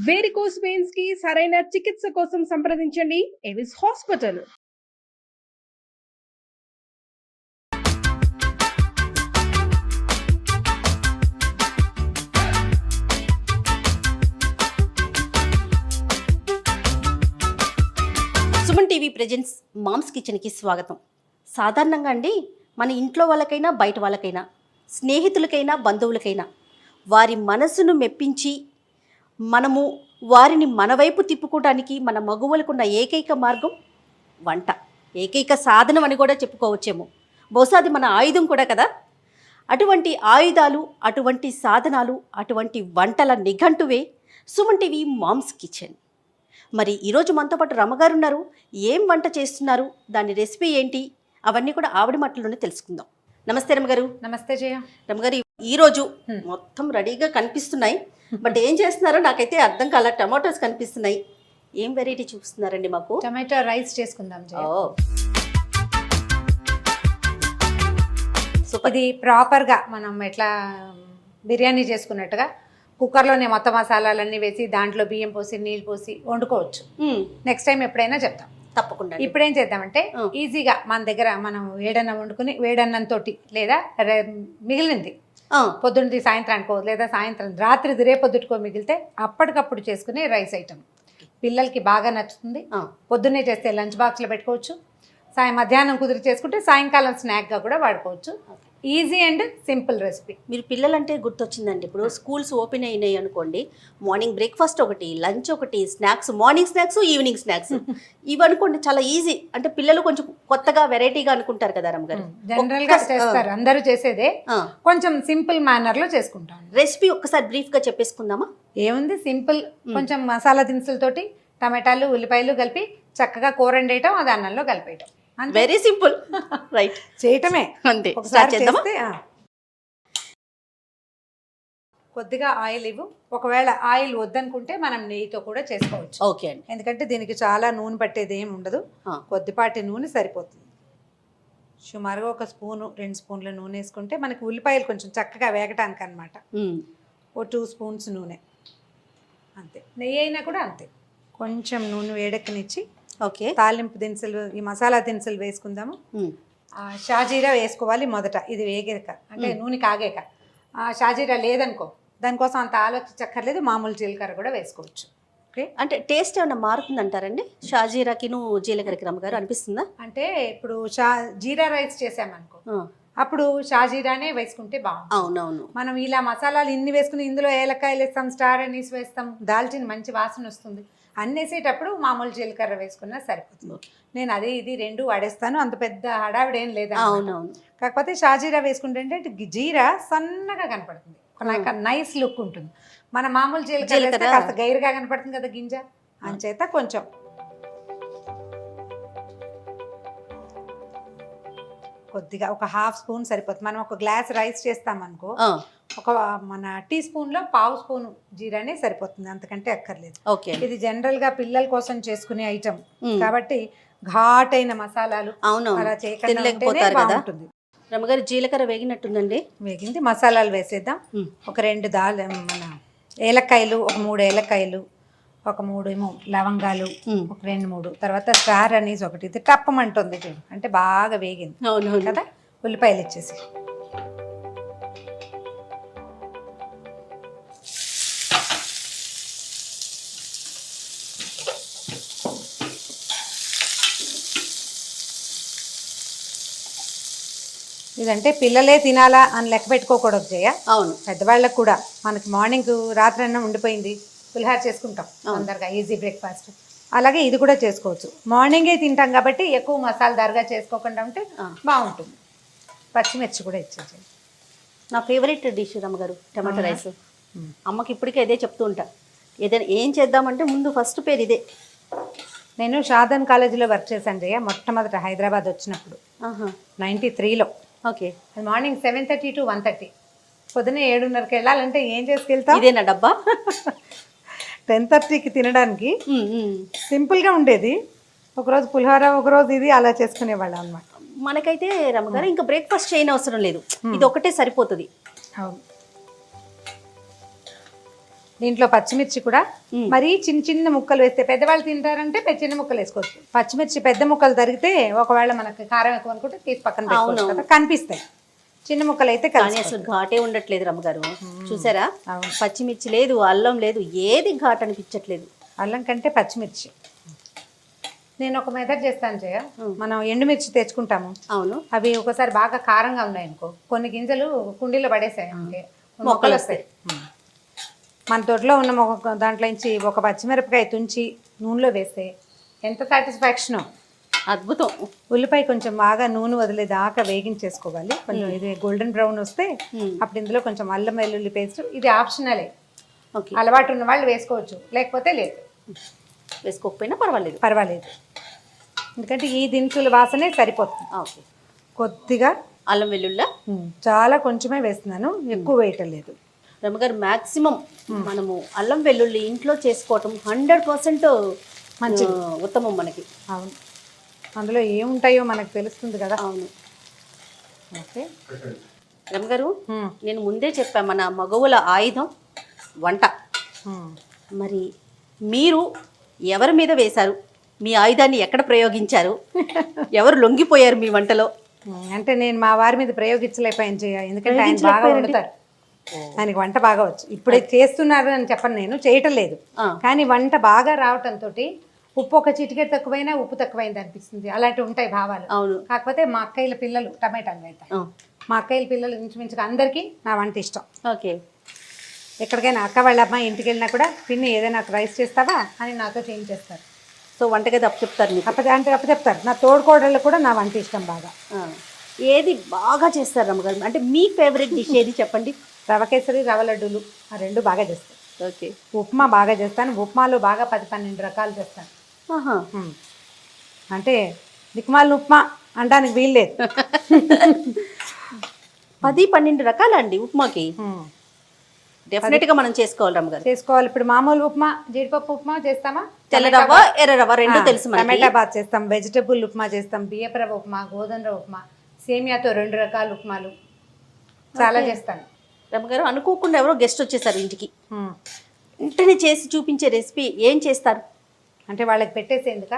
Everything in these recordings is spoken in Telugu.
వేరికోస్ వెయిన్స్ కి సరైన చికిత్స కోసం సంప్రదించండి Avis hospital. Suman TV presents mom's కిచెన్కి స్వాగతం. సాధారణంగా అండి మన ఇంట్లో వాళ్ళకైనా బయట వాళ్ళకైనా స్నేహితులకైనా బంధువులకైనా వారి మనసును మెప్పించి మనము వారిని మన వైపు తిప్పుకోవడానికి మన మగువలకున్న ఏకైక మార్గం వంట, ఏకైక సాధనం అని కూడా చెప్పుకోవచ్చేమో. బహుశా అది మన ఆయుధం కూడా కదా. అటువంటి ఆయుధాలు, అటువంటి సాధనాలు, అటువంటి వంటల నిఘంటువే సుమన్ టీవీ మామ్స్ కిచెన్. మరి ఈరోజు మనతో పాటు రమ్మగారు ఉన్నారు. ఏం వంట చేస్తున్నారు, దాని రెసిపీ ఏంటి, అవన్నీ కూడా ఆవిడ మాటల్లోనే తెలుసుకుందాం. నమస్తే రమ్మగారు. నమస్తే జయ. రమ్మగారు, ఈరోజు మొత్తం రెడీగా కనిపిస్తున్నాయి, బట్ ఏం చేస్తున్నారో నాకైతే అర్థం కాల. టమాటోస్ కనిపిస్తున్నాయి, ఏం వెరైటీ చూపిస్తున్నారండి మాకు? టమాటో రైస్ చేసుకుందాం జయ. ఇది ప్రాపర్గా మనం ఎట్లా బిర్యానీ చేసుకున్నట్టుగా కుక్కర్లోనే మొత్తం మసాలాలన్నీ వేసి దాంట్లో బియ్యం పోసి నీళ్ళు పోసి వండుకోవచ్చు. నెక్స్ట్ టైం ఎప్పుడైనా చెప్తాం తప్పకుండా. ఇప్పుడు ఏం చేద్దామంటే ఈజీగా మన దగ్గర మనం వేడన్నం వండుకుని వేడన్నంతో లేదా మిగిలింది పొద్దున్నది సాయంత్రానికో లేదా సాయంత్రం రాత్రిది రేపొద్దుటికో మిగిలితే అప్పటికప్పుడు చేసుకునే రైస్ ఐటమ్ పిల్లలకి బాగా నచ్చుతుంది. పొద్దున్నే చేస్తే లంచ్ బాక్స్లో పెట్టుకోవచ్చు, మధ్యాహ్నం కుదిరి చేసుకుంటే సాయంకాలం స్నాక్గా కూడా వాడుకోవచ్చు. Easy and simple recipe. మీరు పిల్లలంటే గుర్తొచ్చిందండి, ఇప్పుడు స్కూల్స్ ఓపెన్ అయినాయి అనుకోండి, మార్నింగ్ బ్రేక్ఫాస్ట్ ఒకటి, లంచ్ ఒకటి, snacks, morning snacks, evening snacks ఇవి అనుకోండి చాలా ఈజీ. అంటే పిల్లలు కొంచెం కొత్తగా వెరైటీగా అనుకుంటారు కదా రమ్మగారు. జనరల్ గా చేస్తారు, అందరూ చేసేదే, కొంచెం సింపుల్ మేనర్ లో చేసుకుంటాం. రెసిపీ ఒక్కసారి బ్రీఫ్ గా చెప్పేసుకుందామా? ఏముంది, సింపుల్. కొంచెం మసాలా దినుసులతోటి టమాటాలు ఉల్లిపాయలు కలిపి చక్కగా కూర వండేయటం, అది అన్నంలో కలిపేయటం. Very simple, right? చేయటమే అంతే. కొద్దిగా ఆయిల్ ఇవ్వు. ఒకవేళ ఆయిల్ వద్దనుకుంటే మనం నెయ్యితో కూడా చేసుకోవచ్చు. ఓకే అండి. ఎందుకంటే దీనికి చాలా నూనె పట్టేది ఏమి ఉండదు, కొద్దిపాటి నూనె సరిపోతుంది. సుమారుగా 1 స్పూను 2 స్పూన్ల నూనె వేసుకుంటే మనకి ఉల్లిపాయలు కొంచెం చక్కగా వేగటానికి అనమాట. 2 స్పూన్స్ నూనె అంతే. నెయ్యి అయినా కూడా అంతే. కొంచెం నూనె వేడెక్కనిచ్చి ఓకే తాలింపు దినుసులు, ఈ మసాలా దినుసులు వేసుకుందాము. షాజీరా వేసుకోవాలి మొదట, ఇది వేగాక అంటే నూనె కాగాక. షాజీరా లేదనుకో, దానికోసం అంత ఆలోచించక్కర్లేదు, మామూలు జీలకర్ర కూడా వేసుకోవచ్చు. ఓకే, అంటే టేస్ట్ ఏమన్నా మారుతుందంటారండి షాజీరాకిను జీలకర్రకి రమ్మగారు అనిపిస్తుందా? అంటే ఇప్పుడు జీరా రైస్ చేసామనుకో, అప్పుడు షాజీరానే వేసుకుంటే బాగుంటుంది. అవునవును. మనం ఇలా మసాలాలు ఇన్ని వేసుకుని ఇందులో ఏలక్కాయలు వేస్తాం, స్టార్ అనీస్ వేస్తాం, దాల్చిన మంచి వాసన వస్తుంది. అన్నేసేటప్పుడు మామూలు జీలకర్ర వేసుకున్నా సరిపోతుంది. నేను అది ఇది 2 వాడేస్తాను, అంత పెద్ద హడావిడేం లేదా. అవునవును. కాకపోతే షాజీరా వేసుకుంటే జీరా సన్నగా కనపడుతుంది, నైస్ లుక్ ఉంటుంది. మన మామూలు జీలకర్ర కాస్త గైరుగా కనపడుతుంది కదా గింజ, అంచేత కొంచెం కొద్దిగా 1/2 స్పూన్ సరిపోతుంది. మనం 1 గ్లాస్ రైస్ చేస్తామనుకో, మన టీ స్పూన్లో 1/2 స్పూన్ జీరానే సరిపోతుంది, అంతకంటే అక్కర్లేదు. ఓకే, ఇది జనరల్ గా పిల్లల కోసం చేసుకునే ఐటమ్ కాబట్టి ఘాటైన మసాలాలు అలా చేయకపోతారు కదా. రమ్మగారు జీలకర్ర వేగినట్టుందండి. వేగింది, మసాలాలు వేసేద్దాం. ఒక 2 మన ఏలక్కాయలు, ఒక 3 ఏలక్కాయలు, ఒక 3 ఏమో లవంగాలు, ఒక 2-3, తర్వాత స్టార్ అనీస్ ఒకటి. ఇది టప్పమంటుంది అంటే బాగా వేగింది. అవును కదా. ఉల్లిపాయలు ఇచ్చేసి ఇదంటే పిల్లలే తినాలా అని లెక్క పెట్టుకోకూడదు జయ. అవును, పెద్దవాళ్ళకు కూడా. మనకి మార్నింగ్ రాత్రి అన్నం ఉండిపోయింది, పులిహార చేసుకుంటాం అందరిగా, ఈజీ బ్రేక్ఫాస్ట్. అలాగే ఇది కూడా చేసుకోవచ్చు. మార్నింగే తింటాం కాబట్టి ఎక్కువ మసాలాదారుగా చేసుకోకుండా ఉంటే బాగుంటుంది. పచ్చిమిర్చి కూడా ఇచ్చేసి. నా ఫేవరెట్ డిష్ రమ్మగారు టమాటో రైస్. అమ్మకి ఇప్పటికే అదే చెప్తూ ఉంటా, ఏదైనా ఏం చేద్దామంటే ముందు ఫస్ట్ పేరు ఇదే. నేను షాదన్ కాలేజీలో వర్క్ చేశాను జయ, మొట్టమొదట హైదరాబాద్ వచ్చినప్పుడు 93లో. Okay, morning 7:30 to 1:30. పొద్దున్న 7:30కి వెళ్ళాలంటే ఏం చేసుకెళ్తాం? ఇదేనా డబ్బా? 10:30కి తినడానికి సింపుల్గా ఉండేది. ఒకరోజు పులిహోర, ఒకరోజు ఇది, అలా చేసుకునేవాళ్ళం అనమాట. మనకైతే రమ్మగారు ఇంకా బ్రేక్ఫాస్ట్ చేయని అవసరం లేదు, ఇది ఒకటే సరిపోతుంది. అవును. దీంట్లో పచ్చిమిర్చి కూడా మరీ చిన్న చిన్న ముక్కలు వేస్తే పెద్దవాళ్ళు తింటారంటే చిన్న ముక్కలు వేసుకోవచ్చు. పచ్చిమిర్చి పెద్ద ముక్కలు తరిగితే ఒకవేళ మనకి కారం ఎక్కువ అనుకుంటే తీసి పక్కన పెట్టుకోవచ్చు కదా, కనిపిస్తాయి. చిన్న ముక్కలు అయితే కానీ అసలు ఘాటే ఉండట్లేదు రమ్మగారు. చూసారా, పచ్చిమిర్చి లేదు, అల్లం లేదు, ఏది ఘాట్ అనిపించట్లేదు. అల్లం కంటే పచ్చిమిర్చి. నేను ఒక మెథడ్ చేస్తాను జయ, మనం ఎండుమిర్చి తెచ్చుకుంటాము. అవును. అవి ఒకసారి బాగా కారంగా ఉన్నాయి అనుకో, కొన్ని గింజలు కుండీలో పడేసాయి అంటే మొక్కలు వస్తాయి. మన తోటలో ఉన్న దాంట్లో నుంచి ఒక పచ్చిమిరపకాయ తుంచి నూనెలో వేస్తే ఎంత సాటిస్ఫాక్షనో, అద్భుతం. ఉల్లిపాయ కొంచెం బాగా నూనె వదిలేదాకా వేగించేసుకోవాలి. కొంచెం ఇది గోల్డెన్ బ్రౌన్ వస్తే అప్పుడు ఇందులో కొంచెం అల్లం వెల్లుల్లి పేస్ట్, ఇది ఆప్షనలే. ఓకే, అలవాటు ఉన్న వాళ్ళు వేసుకోవచ్చు, లేకపోతే లేదు, వేసుకోకపోయినా పర్వాలేదు. పర్వాలేదు. ఎందుకంటే ఈ దినుసుల వాసనే సరిపోతుంది. ఓకే, కొద్దిగా అల్లం వెల్లుల్లి చాలా కొంచెమే వేస్తున్నాను, ఎక్కువ వేయటం లేదు. రమ్మగారు, మ్యాక్సిమం మనము అల్లం వెల్లుల్లి ఇంట్లో చేసుకోవటం 100% మంచి ఉత్తమం మనకి. అవును, అందులో ఏముంటాయో మనకు తెలుస్తుంది కదా. అవును. ఓకే రమ్మగారు, నేను ముందే చెప్పా మన మగవుల ఆయుధం వంట. మరి మీరు ఎవరి మీద వేశారు? మీ ఆయుధాన్ని ఎక్కడ ప్రయోగించారు? ఎవరు లొంగిపోయారు మీ వంటలో? అంటే నేను మా వారి మీద ప్రయోగించలేకపోయాను చేయ, ఎందుకంటే ఆయన బాగా వండుతారు, ఆయనకి వంట బాగా వచ్చు. ఇప్పుడే చేస్తున్నారు అని చెప్పను, నేను చేయటం లేదు. కానీ వంట బాగా రావటంతో ఉప్పు ఒక చిటికెట్ తక్కువైనా ఉప్పు తక్కువైంది అనిపిస్తుంది, అలాంటివి ఉంటాయి భావాలు. అవును. కాకపోతే మా అక్కయ్యల పిల్లలు టమాటాలు వేస్తారు. మా అక్కయ్యల పిల్లలు ఇంచుమించుగా అందరికీ నా వంట ఇష్టం. ఓకే. ఎక్కడికైనా అక్క వాళ్ళ అమ్మాయి ఇంటికి వెళ్ళినా కూడా పిన్ని ఏదైనా నాకు రైస్ చేస్తావా అని నాతో చేయించేస్తారు. సో వంటగది అప్పు చెప్తారు మీకు? అప్పు చెప్తారు. నా తోడుకోడళ్ళు కూడా నా వంట ఇష్టం బాగా. ఏది బాగా చేస్తారు రమ్మగారు? అంటే మీ ఫేవరెట్ డిష్ ఏది చెప్పండి? రవ కేసరి, రవ లడ్డూలు, ఆ రెండు బాగా చేస్తాను. ఓకే. ఉప్మా బాగా చేస్తాను. ఉప్మాలో బాగా 10-12 రకాలు చేస్తాను. అంటే దిక్కుమాలిన ఉప్మా అనడానికి వీల్లేదు. 10-12 రకాలండి ఉప్మాకి? డెఫినెట్గా మనం చేసుకోవాలి రమ్మగారు. చేసుకోవాలి. ఇప్పుడు మామూలు ఉప్మా, జీడిపప్పు ఉప్మా చేస్తామా, తెల్ల రవ్వ, ఎర్ర రవ్వ రెండు తెలుసు. టమాటా బాత్ చేస్తాం, వెజిటబుల్ ఉప్మా చేస్తాం, బియ్యపు రవ్వ ఉప్మా, గోధుమ రవ్వ ఉప్మా, సేమియాతో 2 రకాల ఉప్మాలు చాలా చేస్తాను. రమ్మగారు, అనుకోకుండా ఎవరో గెస్ట్ వచ్చేసారు ఇంటికి, వెంటనే చేసి చూపించే రెసిపీ ఏం చేస్తారు? అంటే వాళ్ళకి పెట్టేసేందుక?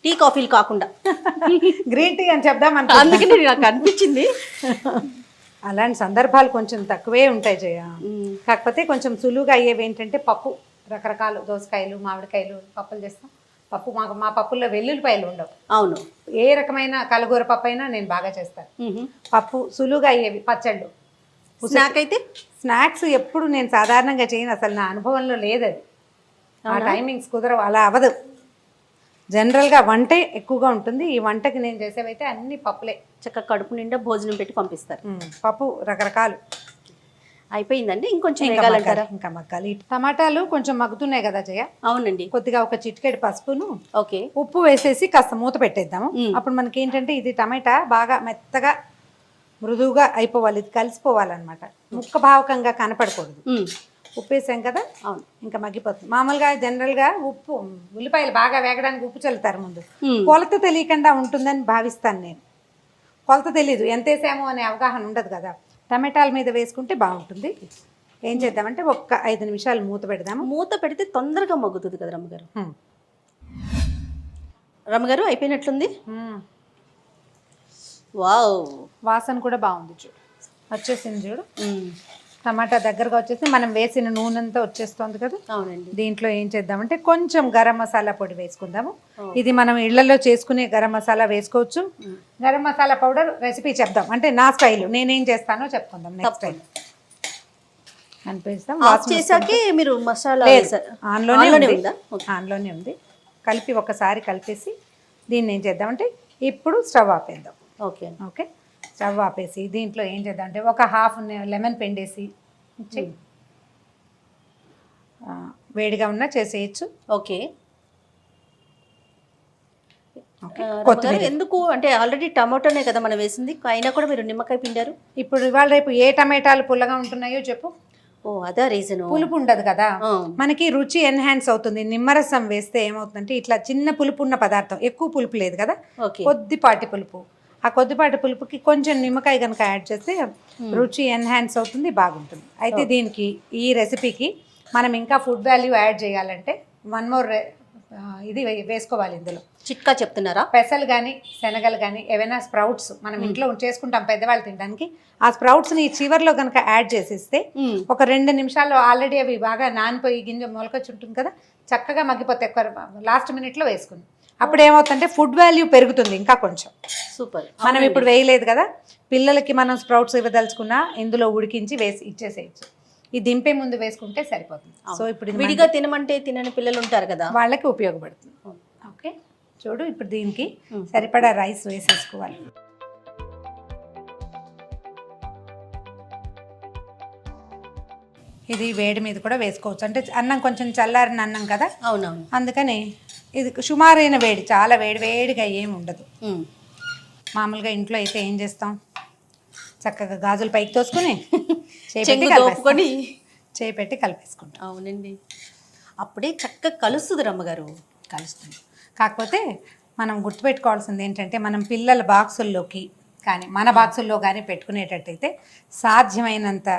టీ కాఫీలు కాకుండా గ్రీన్ టీ అని చెప్దాం. అందుకని నాకు అనిపించింది. అలాంటి సందర్భాలు కొంచెం తక్కువే ఉంటాయి జయ. కాకపోతే కొంచెం సులువుగా అయ్యేవి ఏంటంటే పప్పు, రకరకాలు దోసకాయలు, మామిడికాయలు పప్పులు చేస్తాం. పప్పు మా పప్పుల్లో వెల్లుల్లిపాయలు ఉండవు. అవును. ఏ రకమైన కలగూర పప్పు అయినా నేను బాగా చేస్తాను. పప్పు సులువుగా అయ్యేవి. పచ్చళ్ళు, స్నాక్ అయితే స్నాక్స్ ఎప్పుడు నేను సాధారణంగా చేయను, అసలు నా అనుభవంలో లేదు అది. ఆ టైమింగ్స్ కుదరవు, అలా అవ్వదు. జనరల్గా వంటే ఎక్కువగా ఉంటుంది. ఈ వంటకి నేను చేసేవైతే అన్ని పప్పులే. చక్కగా కడుపు నిండా భోజనం పెట్టి పంపిస్తారు. పప్పు రకరకాలు. అయిపోయిందండి, ఇంకొంచెం వేగాలంటారా? ఇంకా మగ్గాలి. టమాటాలు కొంచెం మగ్గుతున్నాయి కదా జయ. అవునండి. కొద్దిగా ఒక చిటికెడు పసుపును, ఓకే, ఉప్పు వేసేసి కాస్త మూత పెట్టేద్దాము. అప్పుడు మనకి ఏంటంటే ఇది టమాటా బాగా మెత్తగా మృదువుగా అయిపోవాలి, ఇది కలిసిపోవాలన్నమాట, ముక్క భావకంగా కనపడకూడదు. ఉప్పు వేసాం కదా, అవును, ఇంకా మగ్గిపోతుంది. మామూలుగా జనరల్గా ఉప్పు, ఉల్లిపాయలు బాగా వేగడానికి ఉప్పు చల్లుతారు ముందు. కొలత తెలియకుండా ఉంటుందని భావిస్తాను నేను. కొలత తెలీదు, ఎంత వేసామో అనే అవగాహన ఉండదు కదా. టమాటాల మీద వేసుకుంటే బాగుంటుంది. ఏం చేద్దామంటే ఒక్క 5 నిమిషాలు మూత పెడదాము. మూత పెడితే తొందరగా మగ్గుతుంది కదా రమ్మగారు. రమ్మగారు, అయిపోయినట్లుంది. వావ్, వాసన కూడా బాగుంది, చూడు వచ్చేసింది, చూడు టమాటా దగ్గరగా వచ్చేసి మనం వేసిన నూనెంతా వచ్చేస్తుంది కదా. అవునండి. దీంట్లో ఏం చేద్దామంటే కొంచెం గరం మసాలా పొడి వేసుకుందాము. ఇది మనం ఇళ్లలో చేసుకునే గరం మసాలా వేసుకోవచ్చు. గరం మసాలా పౌడర్ రెసిపీ చెప్దాం, అంటే నా స్టైల్, నేనేం చేస్తానో చెప్పుకుందాం నెక్స్ట్ టైం. అనిపిస్తాం చేసాకే మీరు మసాలా ఆన్లోనే ఉంది. కలిపి ఒకసారి కలిపేసి దీన్ని ఏం చేద్దామంటే ఇప్పుడు స్టవ్ ఆపేద్దాం. ఓకే ఓకే, స్టవ్ ఆపేసి దీంట్లో ఏం చేద్దామంటే ఒక హాఫ్ లెమన్ పిండేసి వేడిగా ఉన్నా చేసేయచ్చు. ఓకే. ఎందుకు అంటే ఆల్రెడీ టమాటోనే కదా మనం వేసింది, అయినా కూడా మీరు నిమ్మకాయ పిండారు. ఇప్పుడు ఇవాళ రేపు ఏ టమాటాలు పుల్లగా ఉంటున్నాయో చెప్పు. ఓ, అదా రీజన్. పులుపు ఉండదు కదా, మనకి రుచి ఎన్హాన్స్ అవుతుంది. నిమ్మరసం వేస్తే ఏమవుతుందంటే ఇట్లా చిన్న పులుపు ఉన్న పదార్థం, ఎక్కువ పులుపు లేదు కదా, కొద్దిపాటి పులుపు. ఆ కొద్దిపాటి పులుపుకి కొంచెం నిమ్మకాయ కనుక యాడ్ చేస్తే రుచి ఎన్హాన్స్ అవుతుంది, బాగుంటుంది. అయితే దీనికి, ఈ రెసిపీకి మనం ఇంకా ఫుడ్ వాల్యూ యాడ్ చేయాలంటే వన్ మోర్ ఇది వేసుకోవాలి ఇందులో. చిట్కా చెప్తున్నారా? పెసలు కానీ శనగలు కానీ ఏవైనా స్ప్రౌట్స్ మనం ఇంట్లో చేసుకుంటాం పెద్దవాళ్ళు తినడానికి, ఆ స్ప్రౌట్స్ని ఈ చివర్లో కనుక యాడ్ చేసిస్తే ఒక 2 నిమిషాల్లో ఆల్రెడీ అవి బాగా నానిపోయి గింజ మొలకొచ్చి ఉంటుంది కదా, చక్కగా మగ్గిపోతే లాస్ట్ మినిట్లో వేసుకుంది. అప్పుడు ఏమవుతుందంటే ఫుడ్ వాల్యూ పెరుగుతుంది ఇంకా కొంచెం. సూపర్. మనం ఇప్పుడు వేయలేదు కదా, పిల్లలకి మనం స్ప్రౌట్స్ ఇవ్వదలుచుకున్నా ఇందులో ఉడికించి వేసి ఇచ్చేసేయచ్చు. ఈ దింపే ముందు వేసుకుంటే సరిపోతుంది. సో ఇప్పుడు ఇది విడిగా తినమంటే తినని పిల్లలు ఉంటారు కదా, వాళ్ళకి ఉపయోగపడుతుంది. ఓకే, చూడు ఇప్పుడు దీనికి సరిపడా రైస్ వేసేసుకోవాలి. ఇది వేడి మీద కూడా వేసుకోవచ్చు, అంటే అన్నం కొంచెం చల్లారిన అన్నం కదా. అవునవును. అందుకని ఇది సుమారైన వేడి, చాలా వేడిగా ఏమి ఉండదు. మామూలుగా ఇంట్లో అయితే ఏం చేస్తాం, చక్కగా గాజులు పైకి తోసుకొని చేయి పెట్టి కలిపేసుకుంటాం. అవునండి, అప్పుడే చక్కగా కలుస్తుంది రమ్మగారు. కలుస్తుంది. కాకపోతే మనం గుర్తుపెట్టుకోవాల్సింది ఏంటంటే, మనం పిల్లల బాక్సుల్లోకి కానీ మన బాక్సుల్లో కానీ పెట్టుకునేటట్టయితే సాధ్యమైనంత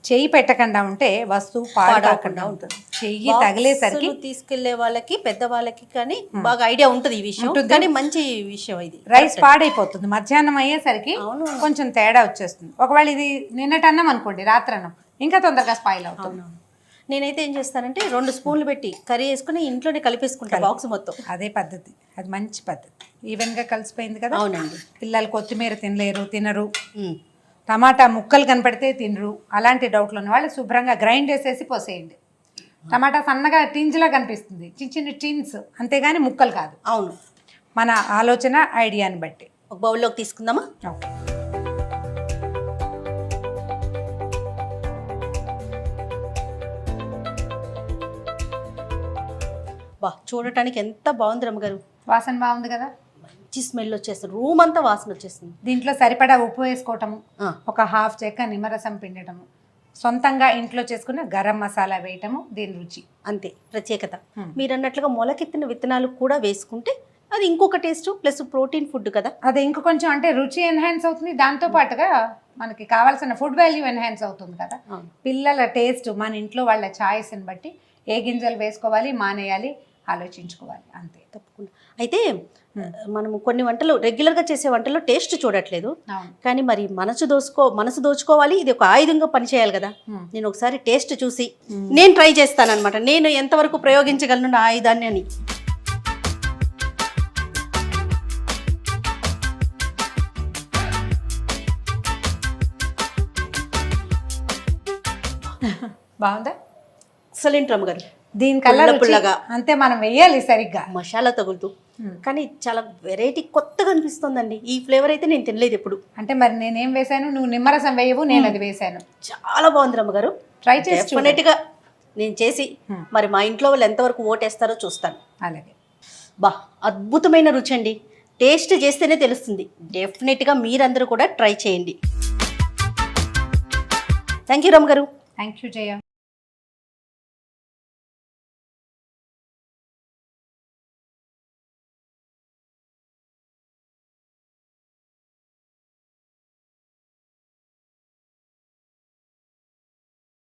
చెయ్యి పెట్టకుండా ఉంటే వస్తువు పాడకుండా ఉంటుంది. చెయ్యి తగిలేసరికి తీసుకెళ్లే వాళ్ళకి పెద్ద వాళ్ళకి కానీ బాగా ఐడియా ఉంటుంది ఈ విషయం, కానీ మంచి విషయం ఇది. రైస్ పాడైపోతుంది, మధ్యాహ్నం అయ్యేసరికి కొంచెం తేడా వచ్చేస్తుంది. ఒకవేళ ఇది నిన్నటి అన్నం అనుకోండి, రాత్రి అన్నం ఇంకా తొందరగా స్పాయిల్ అవుతుంది. నేనైతే ఏం చేస్తానంటే 2 స్పూన్లు పెట్టి కర్రీ వేసుకుని ఇంట్లోనే కలిపేసుకుంటా బాక్స్ మొత్తం. అదే పద్ధతి, అది మంచి పద్ధతి. ఈవెన్గా కలిసిపోయింది కదా. అవునండి. పిల్లలు కొత్తిమీర తినరు, టమాటా ముక్కలు కనపడితే తినరు. అలాంటి డౌట్లు ఉన్న వాళ్ళు శుభ్రంగా గ్రైండ్ చేసేసి పోసేయండి. టమాటా సన్నగా టిన్స్లా కనిపిస్తుంది, చిన్న చిన్న టిన్స్, అంతేగాని ముక్కలు కాదు. అవును, మన ఆలోచన ఐడియాని బట్టి. ఒక బౌల్లోకి తీసుకుందామా? ఓకే. బా, చూడటానికి ఎంత బాగుంది రమ్మగారు. వాసన బాగుంది కదా, మంచి స్మెల్ వచ్చేస్తుంది, రూమ్ అంతా వాసన వచ్చేస్తుంది. దీంట్లో సరిపడా ఉప్పు వేసుకోవటము, ఒక 1/2 చెక్క నిమ్మరసం పిండటము, సొంతంగా ఇంట్లో చేసుకున్న గరం మసాలా వేయటము దీని రుచి. అంతే ప్రత్యేకత. మీరు అన్నట్లుగా మొలకెత్తిన విత్తనాలు కూడా వేసుకుంటే అది ఇంకొక టేస్ట్, ప్లస్ ప్రోటీన్ ఫుడ్ కదా. అది ఇంకో కొంచెం అంటే రుచి ఎన్హాన్స్ అవుతుంది, దాంతో పాటుగా మనకి కావాల్సిన ఫుడ్ వాల్యూ ఎన్హాన్స్ అవుతుంది కదా. పిల్లల టేస్ట్, మన ఇంట్లో వాళ్ళ ఛాయిస్ని బట్టి ఏ గింజలు వేసుకోవాలి మానేయాలి ఆలోచించుకోవాలి, అంతే. తప్పకుండా. అయితే మనము కొన్ని వంటలు రెగ్యులర్గా చేసే వంటల్లో టేస్ట్ చూడట్లేదు, కానీ మరి మనసు దోచుకోవాలి, ఇది ఒక ఆయుధంగా పనిచేయాలి కదా. నేను ఒకసారి టేస్ట్ చూసి నేను ట్రై చేస్తానన్నమాట, నేను ఎంతవరకు ప్రయోగించగలను ఆ ఆయుధాన్ని అని. బాగుందా? ఎక్సలెంట్ రమ్మగారు. దీని కలర్ పుల్లగా అంతే, మనం వేయాలి సరిగ్గా మసాలా తగులుతూ, కానీ చాలా వెరైటీ కొత్తగా అనిపిస్తుందండి. ఈ ఫ్లేవర్ అయితే నేను తినలేదు ఎప్పుడు. అంటే మరి నేనేం వేసాను, నువ్వు నిమ్మరసం వేయవు, నేను అది వేసాను. చాలా బాగుంది రమ్మగారు, ట్రై చేసి డెఫినెట్గా నేను చేసి మరి మా ఇంట్లో వాళ్ళు ఎంతవరకు ఓటేస్తారో చూస్తాను. అలాగే. బా, అద్భుతమైన రుచి అండి, టేస్ట్ చేస్తేనే తెలుస్తుంది. డెఫినెట్గా మీరందరూ కూడా ట్రై చేయండి. థ్యాంక్ యూ రమ్మగారు. Thank you Jaya.